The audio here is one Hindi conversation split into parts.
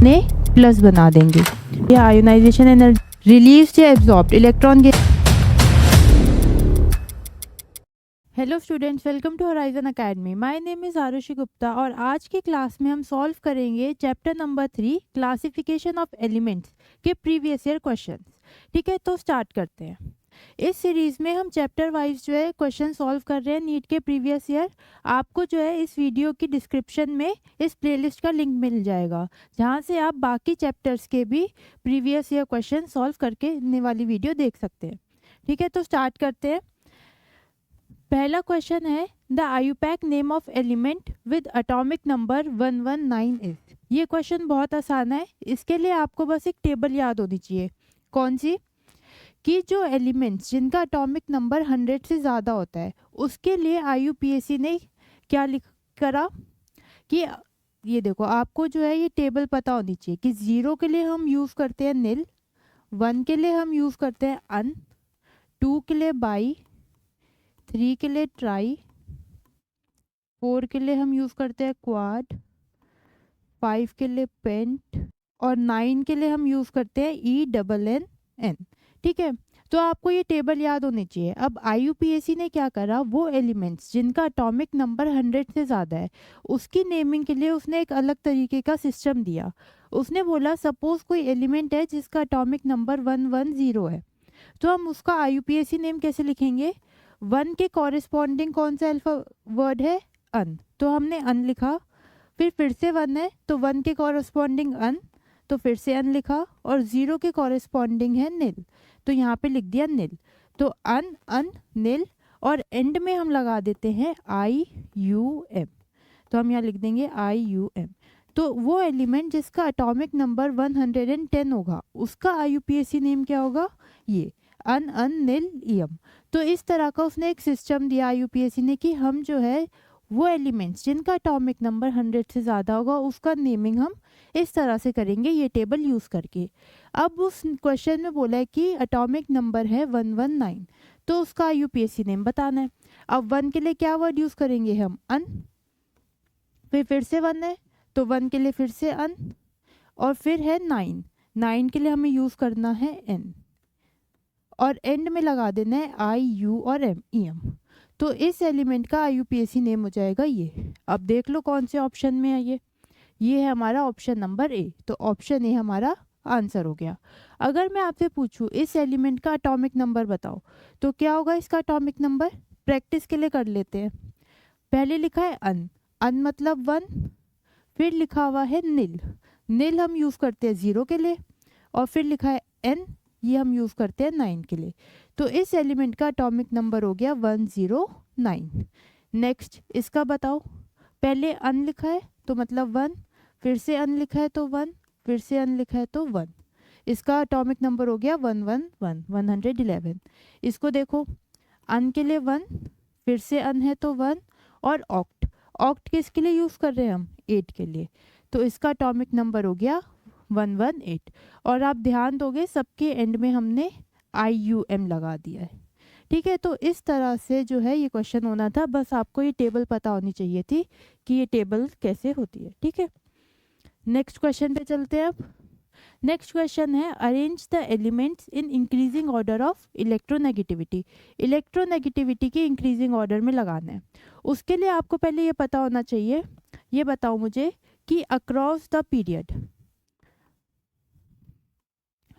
ने प्लस बना देंगे। ये आयोनाइजेशन एनर्जी रिलीव्स या एब्जॉर्ब्ड इलेक्ट्रॉन के। Hello students, welcome to Horizon Academy. My name is Arushi Gupta और आज की क्लास में हम सॉल्व करेंगे chapter number 3 classification of elements के प्रीवियस ईयर क्वेश्चंस। ठीक है, तो स्टार्ट करते हैं। इस सीरीज़ में हम चैप्टर वाइज जो है क्वेश्चन सॉल्व कर रहे हैं नीट के प्रीवियस ईयर। आपको जो है इस वीडियो की डिस्क्रिप्शन में इस प्लेलिस्ट का लिंक मिल जाएगा, जहाँ से आप बाकी चैप्टर्स के भी प्रीवियस ईयर क्वेश्चन सॉल्व करके वाली वीडियो देख सकते हैं। ठीक है, तो स्टार्ट करते हैं। पहला क्वेश्चन है, the IUPAC name of element with atomic number 119 is. ये क्वेश्चन बहुत आसान है। इसके लिए आपको बस एक टेबल याद होनी चाहिए। कौन सी? कि जो एलिमेंट्स जिनका एटॉमिक नंबर 100 से ज़्यादा होता है उसके लिए IUPAC ने क्या करा कि ये देखो, आपको जो है ये टेबल पता होनी चाहिए कि 0 के लिए हम यूज़ करते हैं नील, 1 के लिए हम यूज़ करते हैं अन, 2 के लिए बाई, 3 के लिए ट्राई, 4 के लिए हम यूज़ करते हैं क्वाड, 5 के लिए पेंट और 9 के लिए हम यूज़ करते हैं ENN। ठीक है, तो आपको ये टेबल याद होनी चाहिए। अब IUPAC ने क्या करा, वो एलिमेंट्स जिनका एटॉमिक नंबर 100 से ज़्यादा है उसकी नेमिंग के लिए उसने एक अलग तरीके का सिस्टम दिया। उसने बोला सपोज कोई एलिमेंट है जिसका एटॉमिक नंबर 110 है, तो हम उसका IUPAC नेम कैसे लिखेंगे? 1 के कॉरेस्पॉन्डिंग कौन सा अल्फा वर्ड है? अन, तो हमने अन लिखा। फिर से 1 है तो 1 के कॉरेस्पॉन्डिंग अन, तो फिर से अन लिखा। और 0 के कॉरेस्पॉन्डिंग है नील, तो यहाँ पे लिख दिया नील। तो अन अन नील, और एंड में हम लगा देते हैं IUM, तो हम यहाँ लिख देंगे IUM। तो वो एलिमेंट जिसका एटॉमिक नंबर 110 होगा उसका IUPAC नेम क्या होगा? ये अन अन नील EM। तो इस तरह का उसने एक सिस्टम दिया IUPAC ने कि हम जो है वो एलिमेंट्स जिनका एटॉमिक नंबर 100 से ज़्यादा होगा उसका नेमिंग हम इस तरह से करेंगे, ये टेबल यूज़ करके। अब उस क्वेश्चन में बोला है कि एटॉमिक नंबर है 119, तो उसका IUPAC नेम बताना है। अब 1 के लिए क्या वर्ड यूज़ करेंगे हम? अन। फिर से 1 है तो 1 के लिए फिर से अन, और फिर है 9 के लिए हमें यूज़ करना है N, और एंड में लगा देना है IU और EM। तो इस एलिमेंट का IUPAC नेम हो जाएगा ये। अब देख लो कौन से ऑप्शन में है ये है हमारा ऑप्शन नंबर A। तो ऑप्शन A हमारा आंसर हो गया। अगर मैं आपसे पूछूं इस एलिमेंट का एटॉमिक नंबर बताओ, तो क्या होगा इसका एटॉमिक नंबर? प्रैक्टिस के लिए कर लेते हैं। पहले लिखा है अन, अन मतलब 1, फिर लिखा हुआ है नील, नील हम यूज़ करते हैं 0 के लिए, और फिर लिखा है N, ये हम यूज़ करते हैं 9 के लिए। तो इस एलिमेंट का एटॉमिक नंबर हो गया 109। नेक्स्ट इसका बताओ। पहले अन लिखा है तो मतलब 1, फिर से अन लिखा है तो 1, फिर से अन लिखा है तो 1। इसका एटॉमिक नंबर हो गया 111। इसको देखो, अन के लिए 1, फिर से अन है तो 1, और ऑक्ट, ऑक्ट किसके लिए यूज़ कर रहे हैं हम? 8 के लिए, तो इसका एटॉमिक नंबर हो गया 118। और आप ध्यान दोगे सबके एंड में हमने IUM लगा दिया है। ठीक है, तो इस तरह से जो है ये क्वेश्चन होना था। बस आपको ये टेबल पता होनी चाहिए थी कि ये टेबल कैसे होती है। ठीक है, नेक्स्ट क्वेश्चन पे चलते हैं। अब नेक्स्ट क्वेश्चन है, arrange the elements in increasing order of electronegativity. Electronegativity की इंक्रीजिंग ऑर्डर में लगाना है। उसके लिए आपको पहले ये पता होना चाहिए, ये बताओ मुझे कि across the period,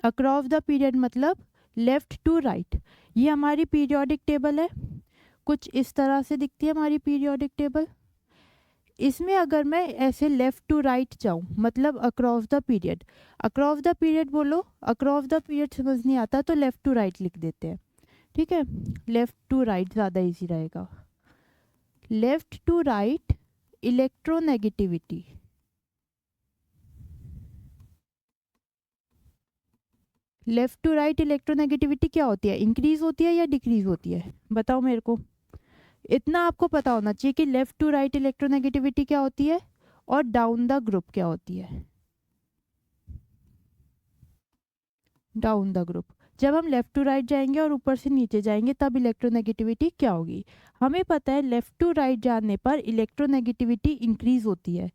across the period मतलब लेफ्ट टू राइट, ये हमारी पीरियोडिक टेबल है। कुछ इस तरह से दिखती है हमारी पीरियोडिक टेबल। इसमें अगर मैं ऐसे लेफ्ट टू राइट जाऊं मतलब across the period, across the period बोलो, अक्रॉस द पीरियड समझ नहीं आता तो लेफ्ट टू राइट लिख देते हैं। ठीक है, लेफ्ट टू राइट ज़्यादा इजी रहेगा। Left to right electronegativity, left to right electronegativity क्या होती है? इंक्रीज होती है या डिक्रीज होती है? बताओ मेरे को। इतना आपको पता होना चाहिए कि लेफ्ट टू राइट इलेक्ट्रोनेगेटिविटी क्या होती है और डाउन द ग्रुप क्या होती है। डाउन द ग्रुप, जब हम लेफ्ट टू राइट जाएंगे और ऊपर से नीचे जाएंगे तब इलेक्ट्रोनेगेटिविटी क्या होगी? हमें पता है लेफ्ट टू राइट जाने पर इलेक्ट्रोनेगेटिविटी इंक्रीज होती है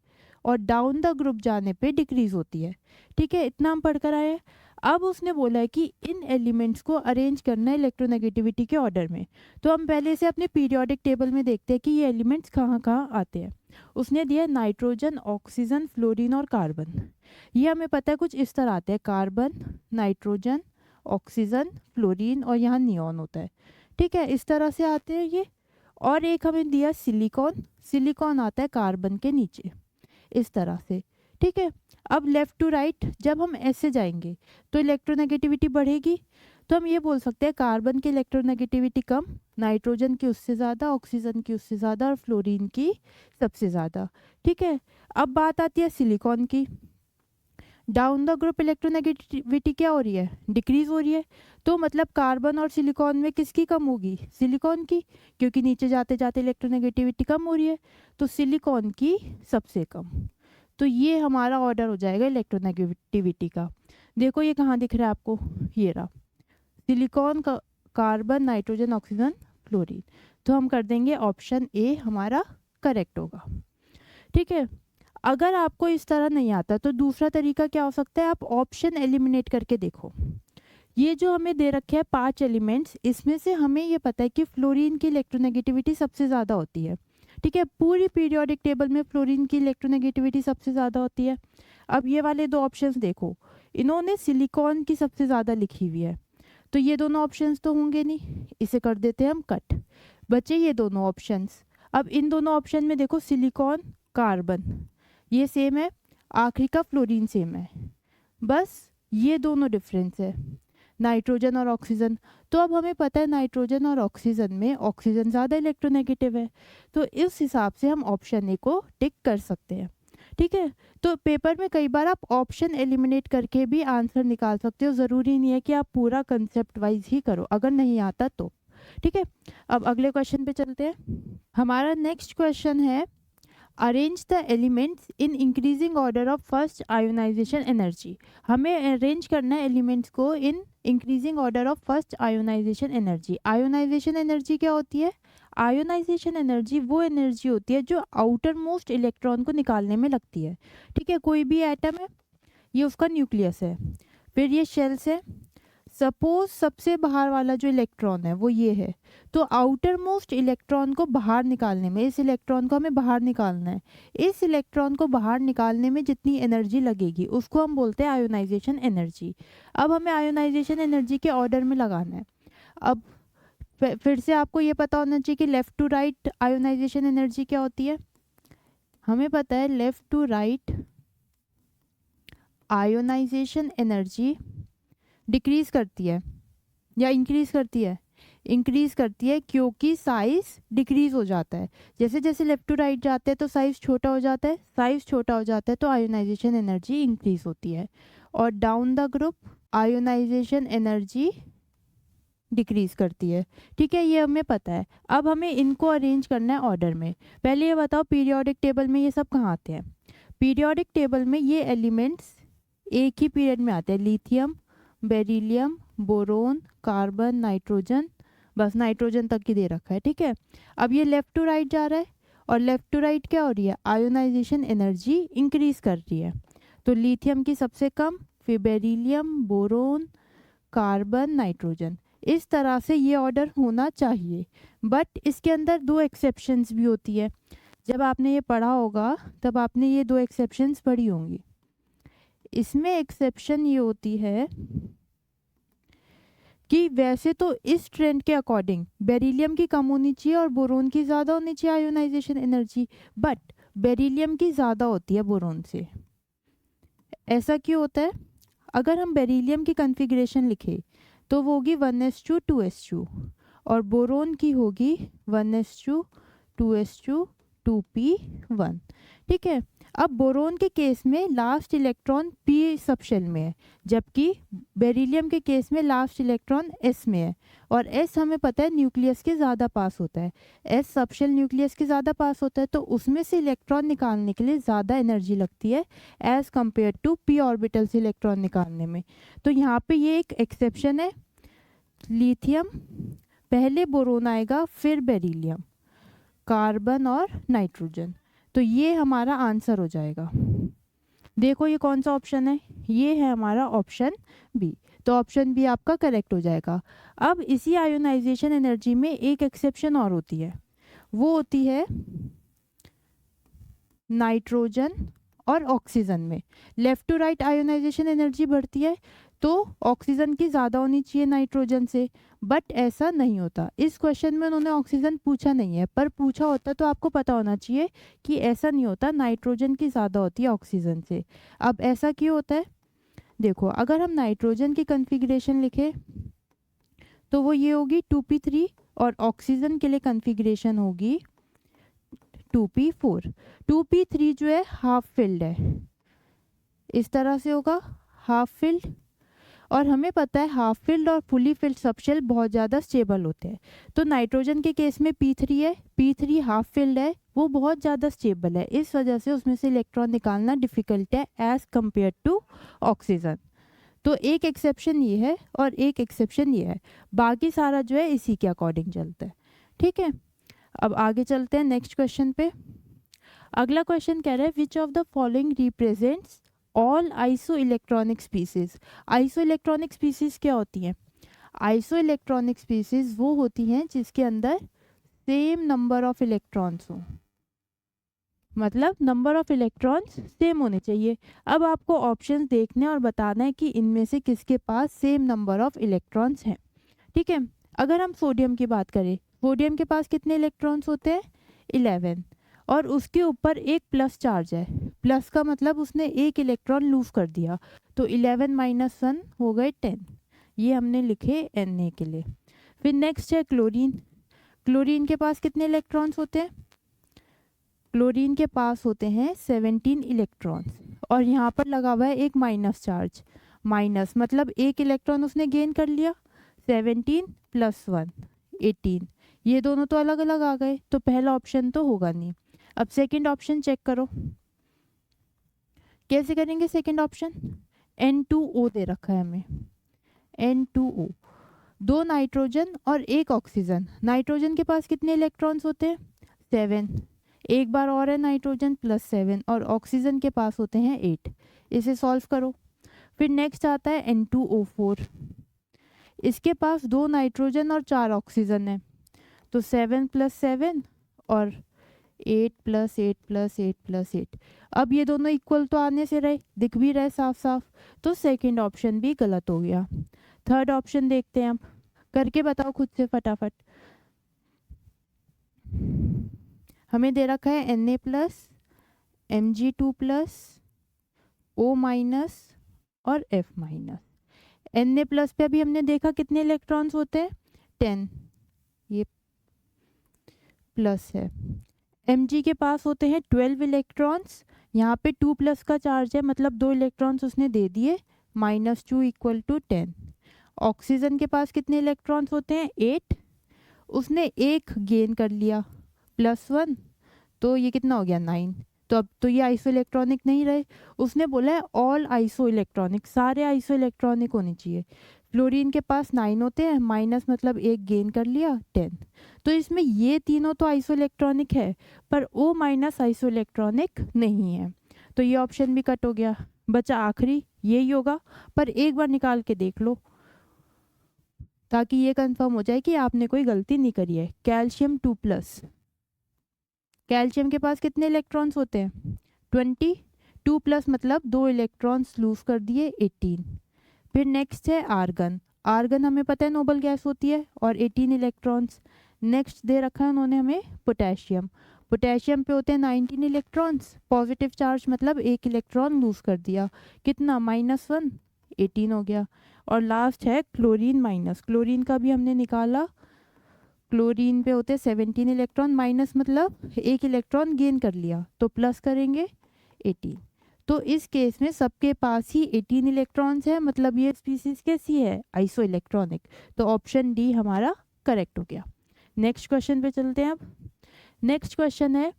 और डाउन द ग्रुप जाने पे डिक्रीज होती है। ठीक है, इतना हम पढ़ कर आए हैं। अब उसने बोला है कि इन एलिमेंट्स को अरेंज करना है इलेक्ट्रोनेगेटिविटी के ऑर्डर में। तो हम पहले से अपने पीरियोडिक टेबल में देखते हैं कि ये एलिमेंट्स कहाँ कहाँ आते हैं। उसने दिया नाइट्रोजन, ऑक्सीजन, फ्लोरीन और कार्बन। ये हमें पता है कुछ इस तरह आते हैं, कार्बन, नाइट्रोजन, ऑक्सीजन, फ्लोरीन और यहाँ नियॉन होता है। ठीक है, इस तरह से आते हैं ये। और एक हमें दिया सिलिकॉन, सिलिकॉन आता है कार्बन के नीचे इस तरह से। ठीक है, अब लेफ़्ट टू राइट जब हम ऐसे जाएंगे तो इलेक्ट्रोनेगेटिविटी बढ़ेगी। तो हम ये बोल सकते हैं कार्बन की इलेक्ट्रोनेगेटिविटी कम, नाइट्रोजन की उससे ज़्यादा, ऑक्सीजन की उससे ज़्यादा और फ्लोरीन की सबसे ज़्यादा। ठीक है, अब बात आती है सिलिकॉन की। डाउन द ग्रुप इलेक्ट्रोनेगेटिविटी क्या हो रही है, डिक्रीज हो रही है। तो मतलब कार्बन और सिलिकॉन में किसकी कम होगी, सिलिकॉन की, क्योंकि नीचे जाते जाते इलेक्ट्रोनेगेटिविटी कम हो रही है। तो सिलिकॉन की सबसे कम। तो ये हमारा ऑर्डर हो जाएगा इलेक्ट्रोनेगेटिविटी का। देखो ये कहाँ दिख रहा है आपको, ये रहा, सिलिकॉन का, कार्बन, नाइट्रोजन, ऑक्सीजन, फ्लोरीन। तो हम कर देंगे ऑप्शन ए हमारा करेक्ट होगा। ठीक है, अगर आपको इस तरह नहीं आता तो दूसरा तरीका क्या हो सकता है, आप ऑप्शन एलिमिनेट करके देखो। ये जो हमें दे रखे हैं 5 एलिमेंट्स, इसमें से हमें ये पता है कि फ्लोरीन की इलेक्ट्रोनेगेटिविटी सबसे ज़्यादा होती है। ठीक है, पूरी पीरियोडिक टेबल में फ्लोरीन की इलेक्ट्रोनेगेटिविटी सबसे ज़्यादा होती है। अब ये वाले 2 ऑप्शंस देखो, इन्होंने सिलिकॉन की सबसे ज़्यादा लिखी हुई है, तो ये दोनों ऑप्शंस तो होंगे नहीं, इसे कर देते हैं हम कट, बचे ये दोनों ऑप्शंस। अब इन दोनों ऑप्शन में देखो सिलिकॉन, कार्बन ये सेम है, आखिरी का फ्लोरीन सेम है, बस ये दोनों डिफरेंस है, नाइट्रोजन और ऑक्सीजन। तो अब हमें पता है नाइट्रोजन और ऑक्सीजन में ऑक्सीजन ज़्यादा इलेक्ट्रोनेगेटिव है, तो इस हिसाब से हम ऑप्शन ए को टिक कर सकते हैं। ठीक है, तो पेपर में कई बार आप ऑप्शन एलिमिनेट करके भी आंसर निकाल सकते हो, ज़रूरी नहीं है कि आप पूरा कंसेप्ट वाइज ही करो अगर नहीं आता तो। ठीक है, अब अगले क्वेश्चन पे चलते हैं। हमारा नेक्स्ट क्वेश्चन है arrange the elements in increasing order of first ionization energy. हमें अरेंज करना है एलिमेंट्स को in increasing order of first ionization energy. Ionization energy क्या होती है, आयोनाइजेशन एनर्जी वो एनर्जी होती है जो आउटर मोस्ट इलेक्ट्रॉन को निकालने में लगती है। ठीक है, कोई भी एटम है, ये उसका न्यूक्लियस है, फिर ये शेल्स है, सपोज सबसे बाहर वाला जो इलेक्ट्रॉन है वो ये है, तो आउटर मोस्ट इलेक्ट्रॉन को बाहर निकालने में, इस इलेक्ट्रॉन को हमें बाहर निकालना है, इस इलेक्ट्रॉन को बाहर निकालने में जितनी एनर्जी लगेगी उसको हम बोलते हैं आयोनाइजेशन एनर्जी। अब हमें आयोनाइजेशन एनर्जी के ऑर्डर में लगाना है। अब फिर से आपको ये पता होना चाहिए कि left to right ionization energy क्या होती है। हमें पता है left to right ionization energy decrease करती है या इंक्रीज करती है, इंक्रीज करती है, क्योंकि साइज डिक्रीज हो जाता है। जैसे जैसे लेफ्ट टू राइट जाते हैं तो साइज छोटा हो जाता है, साइज छोटा हो जाता है तो आयोनाइजेशन एनर्जी इंक्रीज होती है, और down the group ionization energy decrease करती है। ठीक है, ये हमें पता है। अब हमें इनको अरेंज करना है ऑर्डर में। पहले ये बताओ पीरियोडिक टेबल में ये सब कहाँ आते हैं। पीरियोडिक टेबल में ये एलिमेंट्स एक ही पीरियड में आते हैं, lithium, beryllium, boron, carbon, nitrogen, बस नाइट्रोजन तक की दे रखा है। ठीक है, अब ये लेफ़्ट टू राइट जा रहा है, और लेफ़्ट टू राइट क्या हो रही है, आयोनाइजेशन एनर्जी इंक्रीज कर रही है। तो लिथियम की सबसे कम, फिर बेरिलियम, बोरोन, कार्बन, नाइट्रोजन, इस तरह से ये ऑर्डर होना चाहिए। बट इसके अंदर 2 एक्सेप्शंस भी होती है। जब आपने ये पढ़ा होगा तब आपने ये 2 एक्सेप्शंस पढ़ी होंगी। इसमें एक्सेप्शन ये होती है कि वैसे तो इस ट्रेंड के अकॉर्डिंग बेरिलियम की कम होनी चाहिए और बोरोन की ज़्यादा होनी चाहिए आयोनाइजेशन एनर्जी, बट बेरिलियम की ज़्यादा होती है बोरोन से। ऐसा क्यों होता है, अगर हम बेरिलियम की कॉन्फ़िगरेशन लिखें तो वो होगी 1s2 2s2, और बोरोन की होगी 1s2 2s2 2p1। ठीक है, अब बोरोन के केस में last electron p sub shell में है, जबकि बेरिलियम के केस में लास्ट इलेक्ट्रॉन s में है, और s हमें पता है न्यूक्लियस के ज़्यादा पास होता है, s सब शेल न्यूक्लियस के ज़्यादा पास होता है, तो उसमें से इलेक्ट्रॉन निकालने के लिए ज़्यादा एनर्जी लगती है as compare to p orbital से इलेक्ट्रॉन निकालने में। तो यहाँ पे ये एक एक्सेप्शन है, लिथियम पहले बोरोन आएगा फिर बेरिलियम, कार्बन और नाइट्रोजन। तो तो ये हमारा आंसर हो जाएगा। देखो ये कौन सा ऑप्शन है, ये है हमारा ऑप्शन बी। तो ऑप्शन बी आपका करेक्ट हो जाएगा। अब इसी आयोनाइजेशन एनर्जी में एक एक्सेप्शन और होती है, वो होती है नाइट्रोजन और ऑक्सीजन में। Left to right ionization energy बढ़ती है तो ऑक्सीजन की ज़्यादा होनी चाहिए नाइट्रोजन से, बट ऐसा नहीं होता। इस क्वेश्चन में उन्होंने ऑक्सीजन पूछा नहीं है, पर पूछा होता तो आपको पता होना चाहिए कि ऐसा नहीं होता, नाइट्रोजन की ज़्यादा होती है ऑक्सीजन से। अब ऐसा क्यों होता है, देखो अगर हम नाइट्रोजन की कन्फिग्रेशन लिखें तो वो ये होगी 2p3 और ऑक्सीजन के लिए कन्फिग्रेशन होगी 2p4। 2p3 जो है हाफ फिल्ड है, इस तरह से होगा हाफ फिल्ड, और हमें पता है हाफ फिल्ड और फुली फिल्ड सबशेल बहुत ज़्यादा स्टेबल होते हैं। तो नाइट्रोजन के केस में p3 है, p3 हाफ फिल्ड है, वो बहुत ज़्यादा स्टेबल है, इस वजह से उसमें से इलेक्ट्रॉन निकालना डिफ़िकल्ट है एज़ कम्पेयर टू ऑक्सीजन। तो एक एक्सेप्शन ये है और एक एक्सेप्शन ये है, बाकी सारा जो है इसी के अकॉर्डिंग चलता है। ठीक है, अब आगे चलते हैं नेक्स्ट क्वेश्चन पे। अगला क्वेश्चन कह रहा है विच of the following represents all iso electronic species. Iso electronic species क्या होती हैं, आइसो इलेक्ट्रॉनिक स्पीसीज वो होती हैं जिसके अंदर सेम नंबर ऑफ इलेक्ट्रॉन्स हो, मतलब नंबर ऑफ इलेक्ट्रॉन्स सेम होने चाहिए। अब आपको ऑप्शंस देखने और बताना है कि इनमें से किसके पास सेम नंबर ऑफ इलेक्ट्रॉन्स हैं। ठीक है, अगर हम सोडियम की बात करें, सोडियम के पास कितने इलेक्ट्रॉन्स होते हैं 11, और उसके ऊपर एक प्लस चार्ज है, प्लस का मतलब उसने एक इलेक्ट्रॉन लूज कर दिया, तो 11 - 1 हो गए 10। ये हमने लिखे Na के लिए। फिर नेक्स्ट है क्लोरीन। क्लोरीन के पास कितने इलेक्ट्रॉन्स होते हैं, क्लोरीन के पास होते हैं 17 इलेक्ट्रॉन्स, और यहाँ पर लगा हुआ है एक माइनस चार्ज, माइनस मतलब एक इलेक्ट्रॉन उसने गेन कर लिया, 17 + 1 18, ये दोनों तो अलग अलग आ गए, तो पहला ऑप्शन तो होगा नहीं। अब सेकंड ऑप्शन चेक करो, कैसे करेंगे सेकंड ऑप्शन, N2O दे रखा है हमें, N2O, 2 नाइट्रोजन और एक ऑक्सीजन। नाइट्रोजन के पास कितने इलेक्ट्रॉन्स होते हैं 7, एक बार और है नाइट्रोजन +7, और ऑक्सीजन के पास होते हैं 8। इसे सॉल्व करो। फिर नेक्स्ट आता है N2O4, इसके पास 2 नाइट्रोजन और 4 ऑक्सीजन है, तो 7 + 7 और 8 + 8 + 8 + 8। अब ये दोनों इक्वल तो आने से रहे, दिख भी रहे साफ साफ, तो सेकंड ऑप्शन भी गलत हो गया। थर्ड ऑप्शन देखते हैं, अब करके बताओ खुद से फटाफट। हमें दे रखा है Na+, Mg2+, O- और F-। Na+ पे अभी हमने देखा कितने इलेक्ट्रॉन्स होते हैं 10, ये प्लस है। Mg के पास होते हैं 12 इलेक्ट्रॉन्स, यहाँ पे 2+ का चार्ज है, मतलब 2 इलेक्ट्रॉन्स उसने दे दिए, -2 = 10। ऑक्सीजन के पास कितने इलेक्ट्रॉन्स होते हैं 8, उसने एक गेन कर लिया +1, तो ये कितना हो गया 9। तो अब तो ये आइसो इलेक्ट्रॉनिक नहीं रहे, उसने बोला है ऑल आइसो इलेक्ट्रॉनिक, सारे आइसो इलेक्ट्रॉनिक होने चाहिए। फ्लोरीन के पास 9 होते हैं, माइनस मतलब एक गेन कर लिया 10, तो इसमें ये तीनों तो आइसो इलेक्ट्रॉनिक है, पर O- आइसो इलेक्ट्रॉनिक नहीं है, तो ये ऑप्शन भी कट हो गया। बचा आखिरी, यही होगा, पर एक बार निकाल के देख लो ताकि ये कंफर्म हो जाए कि आपने कोई गलती नहीं करी है। कैल्शियम 2+, कैल्शियम के पास कितने इलेक्ट्रॉन्स होते हैं 20, 2+ मतलब 2 इलेक्ट्रॉन्स लूज कर दिए 18। फिर नेक्स्ट है आर्गन, आर्गन हमें पता है नोबल गैस होती है, और 18 इलेक्ट्रॉन्स। नेक्स्ट दे रखा है उन्होंने हमें पोटेशियम, पोटेशियम पे होते हैं 19 इलेक्ट्रॉन्स, पॉजिटिव चार्ज मतलब एक इलेक्ट्रॉन लूज कर दिया, कितना -1 18 हो गया। और लास्ट है क्लोरीन माइनस, क्लोरीन का भी हमने निकाला, क्लोरीन पे होते हैं 17 इलेक्ट्रॉन, माइनस मतलब एक इलेक्ट्रॉन गेन कर लिया, तो प्लस करेंगे 18। तो इस केस में सबके पास ही 18 इलेक्ट्रॉन्स है, मतलब ये स्पीसीज कैसी है आइसो इलेक्ट्रॉनिक, तो ऑप्शन डी हमारा करेक्ट हो गया। नेक्स्ट क्वेश्चन पे चलते हैं। अब नेक्स्ट क्वेश्चन है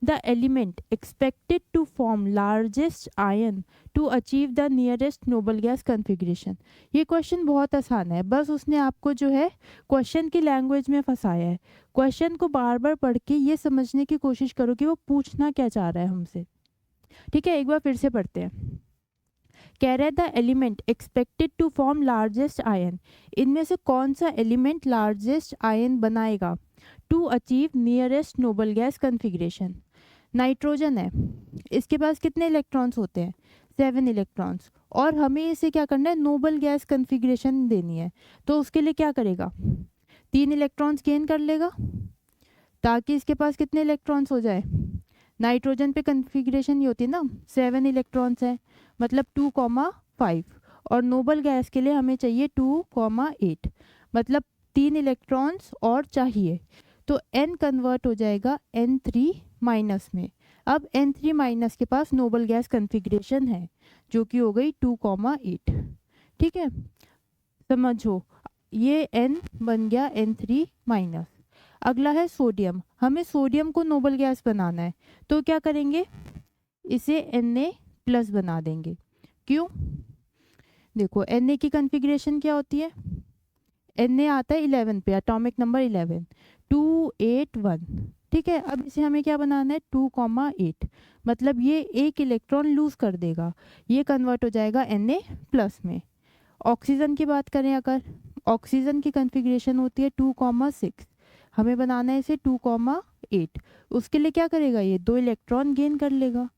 the element expected to form largest ion to achieve the nearest noble gas configuration. ये क्वेश्चन बहुत आसान है, बस उसने आपको जो है क्वेश्चन की लैंग्वेज में फंसाया है। क्वेश्चन को बार बार पढ़ के ये समझने की कोशिश करो कि वो पूछना क्या चाह रहा है हमसे। ठीक है, एक बार फिर से पढ़ते हैं। कह रहे the element expected to form largest ion, इनमें से कौन सा एलिमेंट लार्जेस्ट आयन बनाएगा to achieve nearest noble gas configuration. Nitrogen है, इसके पास कितने इलेक्ट्रॉन्स होते हैं, 7 इलेक्ट्रॉन्स, और हमें इसे क्या करना है, नोबल गैस कन्फिग्रेशन देनी है। तो उसके लिए क्या करेगा, 3 इलेक्ट्रॉन्स गेन कर लेगा ताकि इसके पास कितने इलेक्ट्रॉन्स हो जाए। नाइट्रोजन पे कन्फिग्रेशन ये होती है ना, 7 इलेक्ट्रॉन्स है, मतलब 2,5, और नोबल गैस के लिए हमें चाहिए 2,8, मतलब 3 इलेक्ट्रॉन्स और चाहिए। तो n कन्वर्ट हो जाएगा N3 माइनस में। अब N3 माइनस के पास नोबल गैस कन्फिग्रेशन है जो कि हो गई 2,8। ठीक है, समझो ये n बन गया N3 माइनस। अगला है सोडियम, हमें सोडियम को नोबल गैस बनाना है, तो क्या करेंगे, इसे Na प्लस बना देंगे। क्यों, देखो Na की कन्फिग्रेशन क्या होती है, Na आता है 11 पे, एटॉमिक नंबर 11, 281। ठीक है, अब इसे हमें क्या बनाना है, 2,8, मतलब ये एक इलेक्ट्रॉन लूज कर देगा, ये कन्वर्ट हो जाएगा Na प्लस में। ऑक्सीजन की बात करें अगर, ऑक्सीजन की कन्फिग्रेशन होती है 2,6, हमें बनाना है इसे 2,8। उसके लिए क्या करेगा, ये 2 इलेक्ट्रॉन गेन कर लेगा,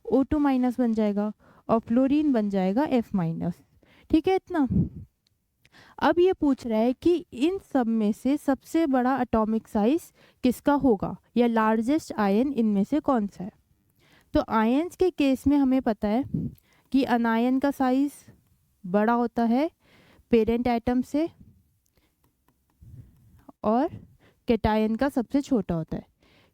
O2 माइनस बन जाएगा, और फ्लोरीन बन जाएगा F माइनस। ठीक है इतना। अब ये पूछ रहा है कि इन सब में से सबसे बड़ा एटॉमिक साइज किसका होगा, या लार्जेस्ट आयन इनमें से कौन सा है। तो आयंस के केस में हमें पता है कि अनायन का साइज बड़ा होता है पेरेंट एटम से, और कैटायन का सबसे छोटा होता है।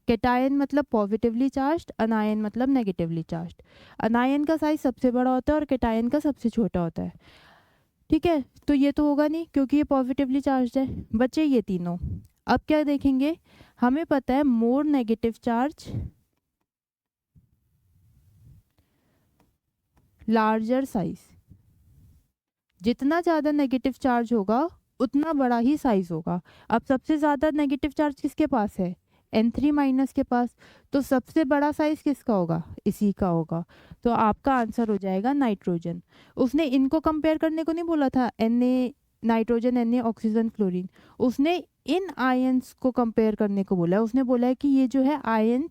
कैटायन मतलब पॉजिटिवली चार्ज्ड, अनायन मतलब नेगेटिवली चार्ज्ड। अनायन का साइज सबसे बड़ा होता है और कैटायन का सबसे छोटा होता है। ठीक है, तो ये तो होगा नहीं क्योंकि ये पॉजिटिवली चार्ज्ड है, बचे ये तीनों। अब क्या देखेंगे, हमें पता है more negative charge larger size, जितना ज़्यादा नेगेटिव चार्ज होगा उतना बड़ा ही साइज होगा। अब सबसे ज़्यादा नेगेटिव चार्ज किसके पास है, N3 माइनस के पास, तो सबसे बड़ा साइज किसका होगा, इसी का होगा। तो आपका आंसर हो जाएगा नाइट्रोजन। उसने इनको कंपेयर करने को नहीं बोला था, Na nitrogen, Na oxygen fluorine, उसने इन आयंस को कंपेयर करने को बोला है। उसने बोला है कि ये जो है आयंस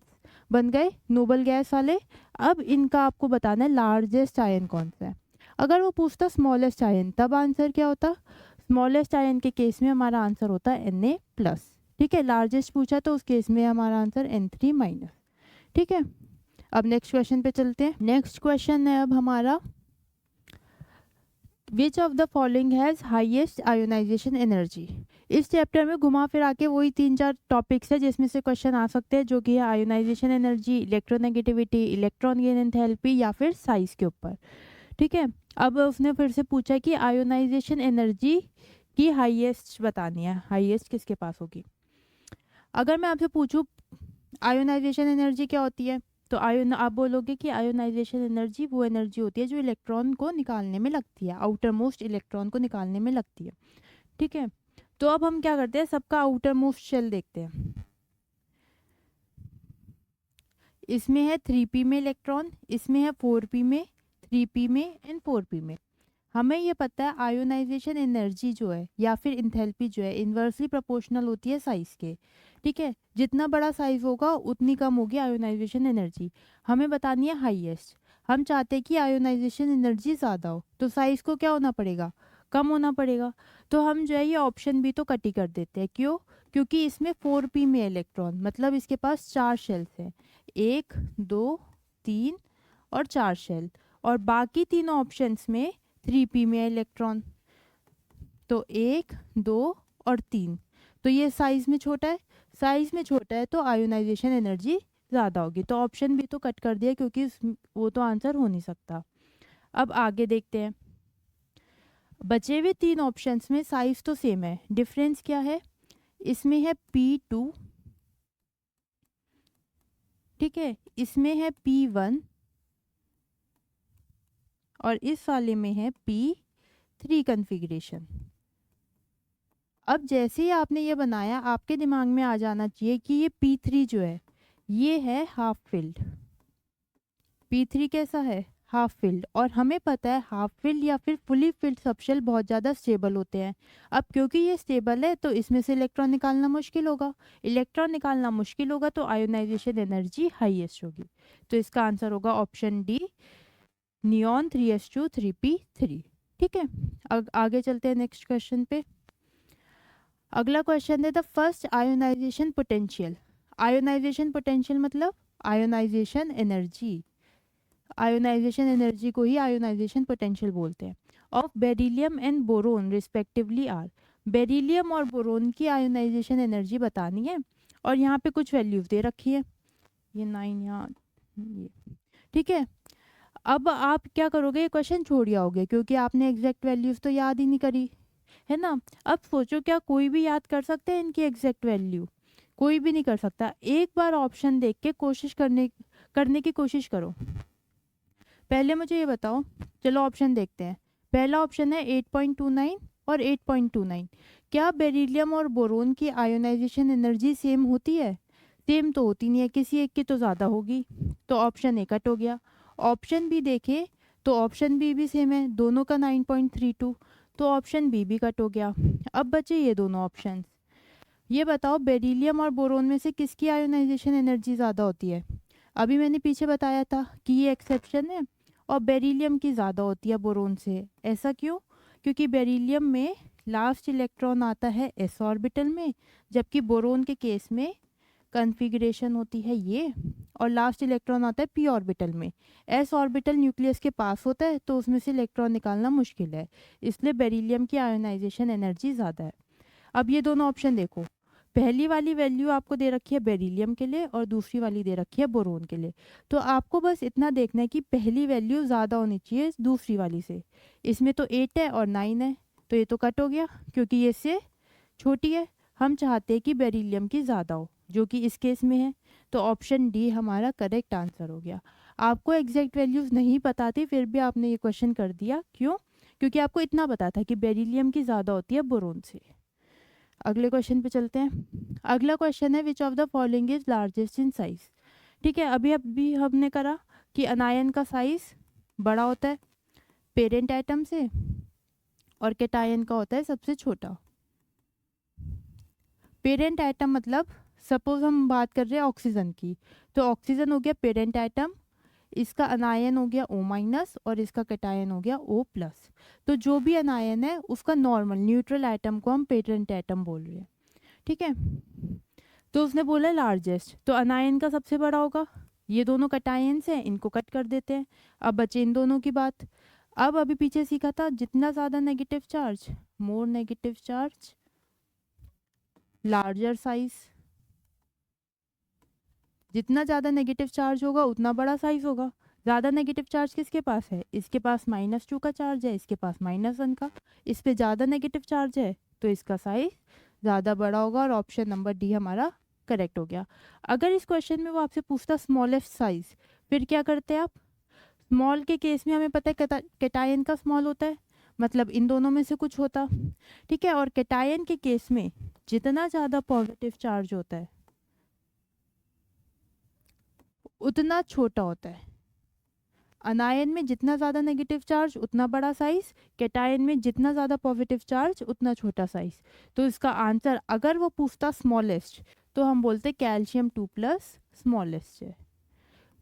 बन गए नोबल गैस वाले, अब इनका आपको बताना है लार्जेस्ट आयन कौन सा है। अगर वो पूछता स्मॉलेस्ट आयन, तब आंसर क्या होता, स्मॉलेस्ट आयन के केस में हमारा आंसर होता है Na प्लस। ठीक है, लार्जेस्ट पूछा तो उस केस में हमारा आंसर N3 माइनस। ठीक है, अब नेक्स्ट क्वेश्चन पे चलते हैं। नेक्स्ट क्वेश्चन है अब हमारा, which of the following has highest ionization energy. इस चैप्टर में घुमा फिरा के वही 3-4 टॉपिक्स है जिसमें से क्वेश्चन आ सकते हैं, जो कि है ionization energy, electronegativity, electron gain enthalpy, या फिर साइज के ऊपर। ठीक है, अब उसने फिर से पूछा कि आयोनाइजेशन एनर्जी की हाईएस्ट बतानी है, हाईएस्ट किसके पास होगी। अगर मैं आपसे पूछूं आयोनाइजेशन एनर्जी क्या होती है, तो आप बोलोगे कि आयोनाइजेशन एनर्जी वो एनर्जी होती है जो इलेक्ट्रॉन को निकालने में लगती है, आउटर मोस्ट इलेक्ट्रॉन को निकालने में लगती है। ठीक है, तो अब हम क्या करते हैं, सबका आउटर मोस्ट शेल देखते हैं। इसमें है 3p में इलेक्ट्रॉन, इसमें है 4p में, 3p में एंड 4p में। हमें ये पता है आयोनाइजेशन एनर्जी जो है या फिर इंथैल्पी जो है इन्वर्सली प्रोपोर्शनल होती है साइज के। ठीक है, जितना बड़ा साइज होगा उतनी कम होगी आयोनाइजेशन एनर्जी। हमें बतानी है हाईएस्ट, हम चाहते हैं कि आयोनाइजेशन एनर्जी ज़्यादा हो, तो साइज को क्या होना पड़ेगा, कम होना पड़ेगा। तो हम जो है ये ऑप्शन भी तो कट ही कर देते हैं। क्यों, क्योंकि इसमें 4p में इलेक्ट्रॉन, मतलब इसके पास 4 शेल्स हैं, 1 2 3 और 4 शेल, और बाकी तीनों ऑप्शंस में 3p में इलेक्ट्रॉन, तो 1 2 और 3, तो ये साइज में छोटा है, साइज में छोटा है तो आयोनाइजेशन एनर्जी ज़्यादा होगी। तो ऑप्शन भी तो कट कर दिया क्योंकि वो तो आंसर हो नहीं सकता। अब आगे देखते हैं, बचे हुए 3 ऑप्शंस में साइज तो सेम है, डिफरेंस क्या है, इसमें है P2 ठीक है, इसमें है P1 और इस वाले में है P3 कन्फिग्रेशन। अब जैसे ही आपने ये बनाया, आपके दिमाग में आ जाना चाहिए कि ये P3 जो है ये है हाफ फिल्ड। P3 कैसा है? Half filled. और हमें पता है हाफ फिल्ड या फिर फुली फिल्ड सबशेल बहुत ज़्यादा स्टेबल होते हैं। अब क्योंकि ये स्टेबल है तो इसमें से इलेक्ट्रॉन निकालना मुश्किल होगा। इलेक्ट्रॉन निकालना मुश्किल होगा तो आयोनाइजेशन एनर्जी हाईएस्ट होगी। तो इसका आंसर होगा option D, neon 3s2 3p3। ठीक है, आगे चलते हैं नेक्स्ट क्वेश्चन पे। अगला क्वेश्चन है the first ionization potential. Ionization potential मतलब आयोनाइजेशन एनर्जी। आयोनाइजेशन एनर्जी को ही आयोनाइजेशन पोटेंशियल बोलते हैं। Of beryllium and boron respectively are. Beryllium और बोरोन की आयोनाइजेशन एनर्जी बतानी है और यहाँ पे कुछ वैल्यूज दे रखी है, ये 9 यहाँ, ये ठीक है। अब आप क्या करोगे, ये क्वेश्चन छोड़ आओगे क्योंकि आपने एग्जैक्ट वैल्यूज तो याद ही नहीं करी है ना। अब सोचो क्या कोई भी याद कर सकते हैं इनकी एग्जैक्ट वैल्यू? कोई भी नहीं कर सकता। एक बार ऑप्शन देख के करने की कोशिश करो। पहले मुझे ये बताओ, चलो ऑप्शन देखते हैं। पहला ऑप्शन है 8.29 और 8.29। क्या बेरिलियम और बोरोन की आयोनाइजेशन एनर्जी सेम होती है? सेम तो होती नहीं है, किसी एक की तो ज़्यादा होगी, तो ऑप्शन ए कट हो गया। ऑप्शन बी देखे तो ऑप्शन बी भी सेम है, दोनों का 9.32, तो ऑप्शन बी भी कट हो गया। अब बचे ये दोनों ऑप्शन। ये बताओ बेरिलियम और बोरोन में से किसकी आयोनाइजेशन एनर्जी ज़्यादा होती है? अभी मैंने पीछे बताया था कि ये एक्सेप्शन है और बेरिलियम की ज़्यादा होती है बोरोन से। ऐसा क्यों? क्योंकि बेरिलियम में लास्ट इलेक्ट्रॉन आता है एस ऑर्बिटल में, जबकि बोरोन के केस में कन्फिग्रेशन होती है ये, और लास्ट इलेक्ट्रॉन आता है पी ऑर्बिटल में। एस ऑर्बिटल न्यूक्लियस के पास होता है तो उसमें से इलेक्ट्रॉन निकालना मुश्किल है, इसलिए बेरिलियम की आयोनाइजेशन एनर्जी ज़्यादा है। अब ये दोनों ऑप्शन देखो, पहली वाली वैल्यू आपको दे रखी है बेरिलियम के लिए और दूसरी वाली दे रखी है बोरोन के लिए। तो आपको बस इतना देखना है कि पहली वैल्यू ज़्यादा होनी चाहिए दूसरी वाली से। इसमें तो 8 है और 9 है, तो ये तो कट हो गया क्योंकि ये इससे छोटी है। हम चाहते हैं कि बेरिलियम की ज़्यादा हो, जो कि इस केस में है, तो ऑप्शन डी हमारा करेक्ट आंसर हो गया। आपको एग्जैक्ट वैल्यूज़ नहीं पता थी फिर भी आपने ये क्वेश्चन कर दिया, क्यों? क्योंकि आपको इतना पता था कि बेरिलियम की ज़्यादा होती है बोरोन से। अगले क्वेश्चन पे चलते हैं। अगला क्वेश्चन है विच of the following is largest in size. ठीक है, अभी हमने करा कि अनायन का साइज बड़ा होता है पेरेंट एटम से और कैटायन का होता है सबसे छोटा। पेरेंट एटम मतलब सपोज हम बात कर रहे हैं ऑक्सीजन की, तो ऑक्सीजन हो गया पेरेंट एटम, इसका अनायन हो गया O- और इसका कैटायन हो गया O+। तो जो भी अनायन है उसका नॉर्मल न्यूट्रल एटम को हम पेरेंट एटम बोल रहे हैं। ठीक है, तो उसने बोला लार्जेस्ट, तो अनायन का सबसे बड़ा होगा। ये दोनों कैटायंस हैं, इनको कट कर देते हैं। अब बचे इन दोनों की बात। अब अभी पीछे सीखा था जितना ज़्यादा negative charge, more negative charge larger size. जितना ज़्यादा नेगेटिव चार्ज होगा उतना बड़ा साइज होगा। ज़्यादा नेगेटिव चार्ज किसके पास है? इसके पास -2 का चार्ज है, इसके पास -1 का। इस पे ज़्यादा नेगेटिव चार्ज है तो इसका साइज ज़्यादा बड़ा होगा और ऑप्शन नंबर डी हमारा करेक्ट हो गया। अगर इस क्वेश्चन में वो आपसे पूछता स्मॉलेस्ट साइज, फिर क्या करते आप? स्मॉल के केस में हमें पता है कैटायन का स्मॉल होता है, मतलब इन दोनों में से कुछ होता। ठीक है, और कैटायन के केस में जितना ज़्यादा पॉजिटिव चार्ज होता है उतना छोटा होता है। अनायन में जितना ज़्यादा नेगेटिव चार्ज उतना बड़ा साइज, कैटायन में जितना ज़्यादा पॉजिटिव चार्ज उतना छोटा साइज। तो इसका आंसर अगर वो पूछता स्मॉलेस्ट तो हम बोलते कैल्शियम 2+ स्मॉलेस्ट है।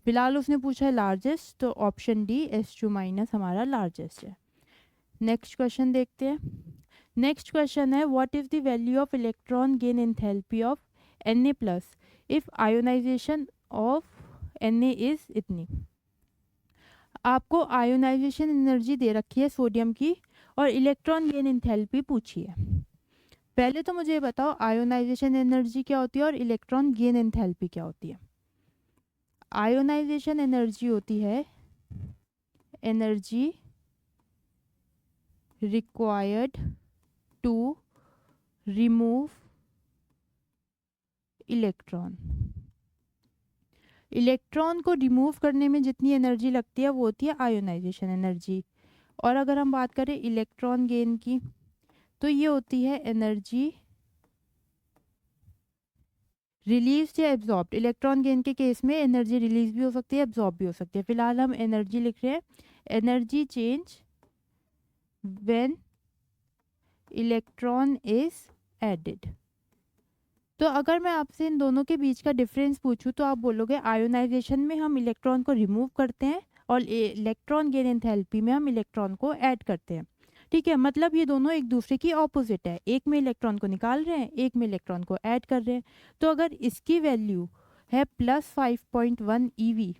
फिलहाल उसने पूछा है लार्जेस्ट, तो ऑप्शन डी S2- हमारा लार्जेस्ट है। नेक्स्ट क्वेश्चन देखते हैं। नेक्स्ट क्वेश्चन है what is the value of electron gain enthalpy of Na+ if ionization of Na is इतनी। आपको आयोनाइजेशन एनर्जी दे रखी है सोडियम की और इलेक्ट्रॉन गेन एंथैल्पी पूछी है। पहले तो मुझे बताओ आयोनाइजेशन एनर्जी क्या होती है और इलेक्ट्रॉन गेन एंथैल्पी क्या होती है। आयोनाइजेशन एनर्जी होती है energy required to remove electron. Electron को रिमूव करने में जितनी एनर्जी लगती है वो होती है आयोनाइजेशन एनर्जी। और अगर हम बात करें इलेक्ट्रॉन गेन की तो ये होती है एनर्जी रिलीज या एब्जॉर्ब। इलेक्ट्रॉन गेन के केस में एनर्जी रिलीज भी हो सकती है, एब्जॉर्ब भी हो सकती है। फिलहाल हम एनर्जी लिख रहे हैं, energy change when electron is added. तो अगर मैं आपसे इन दोनों के बीच का डिफरेंस पूछूं तो आप बोलोगे आयोनाइजेशन में हम इलेक्ट्रॉन को रिमूव करते हैं और इलेक्ट्रॉन गेन एंथैल्पी में हम इलेक्ट्रॉन को ऐड करते हैं। ठीक है, मतलब ये दोनों एक दूसरे की ऑपोजिट है, एक में इलेक्ट्रॉन को निकाल रहे हैं, एक में इलेक्ट्रॉन को ऐड कर रहे हैं। तो अगर इसकी वैल्यू है +5.1 EV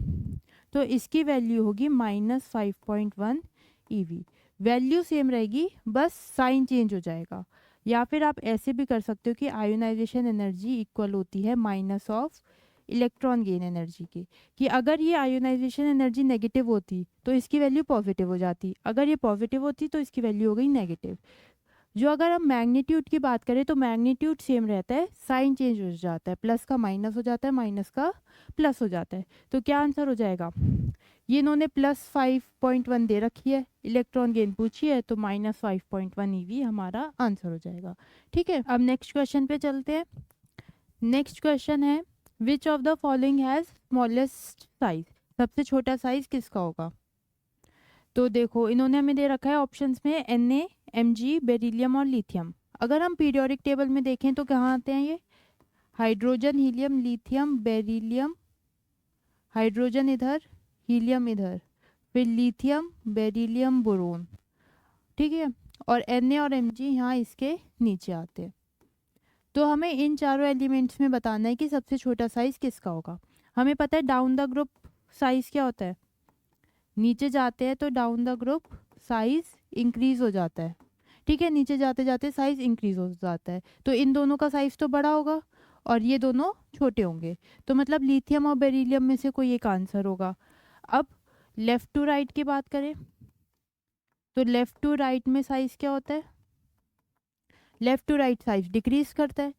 तो इसकी वैल्यू होगी -5.1 EV। वैल्यू सेम रहेगी, बस साइन चेंज हो जाएगा। या फिर आप ऐसे भी कर सकते हो कि आयोनाइजेशन एनर्जी इक्वल होती है minus of electron gain energy के, कि अगर ये आयोनाइजेशन एनर्जी नेगेटिव होती तो इसकी वैल्यू पॉजिटिव हो जाती, अगर ये पॉजिटिव होती तो इसकी वैल्यू हो गई नेगेटिव। जो अगर हम मैग्नीट्यूड की बात करें तो मैग्नीट्यूड सेम रहता है, साइन चेंज हो जाता है, प्लस का माइनस हो जाता है, माइनस का प्लस हो जाता है। तो क्या आंसर हो जाएगा, ये इन्होंने +5.1 दे रखी है, इलेक्ट्रॉन गेन पूछी है, तो -5.1 EV हमारा आंसर हो जाएगा। ठीक है, अब नेक्स्ट क्वेश्चन पे चलते हैं। नेक्स्ट क्वेश्चन है विच of the following has smallest size. सबसे छोटा साइज किसका होगा। तो देखो इन्होंने हमें दे रखा है ऑप्शंस में Na, Mg, बेरिलियम और लिथियम। अगर हम पीरियोडिक टेबल में देखें तो कहाँ आते हैं ये, hydrogen, helium, lithium, beryllium, hydrogen इधर, हीलियम इधर, फिर लिथियम, बेरिलियम, बोरोन। ठीक है, और Na और Mg यहाँ इसके नीचे आते हैं। तो हमें इन चारों एलिमेंट्स में बताना है कि सबसे छोटा साइज किसका होगा। हमें पता है डाउन द ग्रुप साइज क्या होता है, नीचे जाते हैं तो down the group size increase हो जाता है। ठीक है, नीचे जाते जाते साइज इंक्रीज हो जाता है, तो इन दोनों का साइज तो बड़ा होगा और ये दोनों छोटे होंगे, तो मतलब लिथियम और बेरिलियम में से कोई एक आंसर होगा। अब लेफ्ट टू राइट की बात करें तो लेफ्ट टू राइट में साइज क्या होता है, left to right size decrease करता है,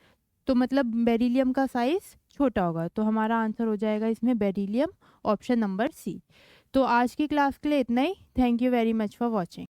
तो मतलब बेरिलियम का साइज छोटा होगा, तो हमारा आंसर हो जाएगा इसमें बेरिलियम, ऑप्शन नंबर सी। तो आज की क्लास के लिए इतना ही। Thank you very much for watching.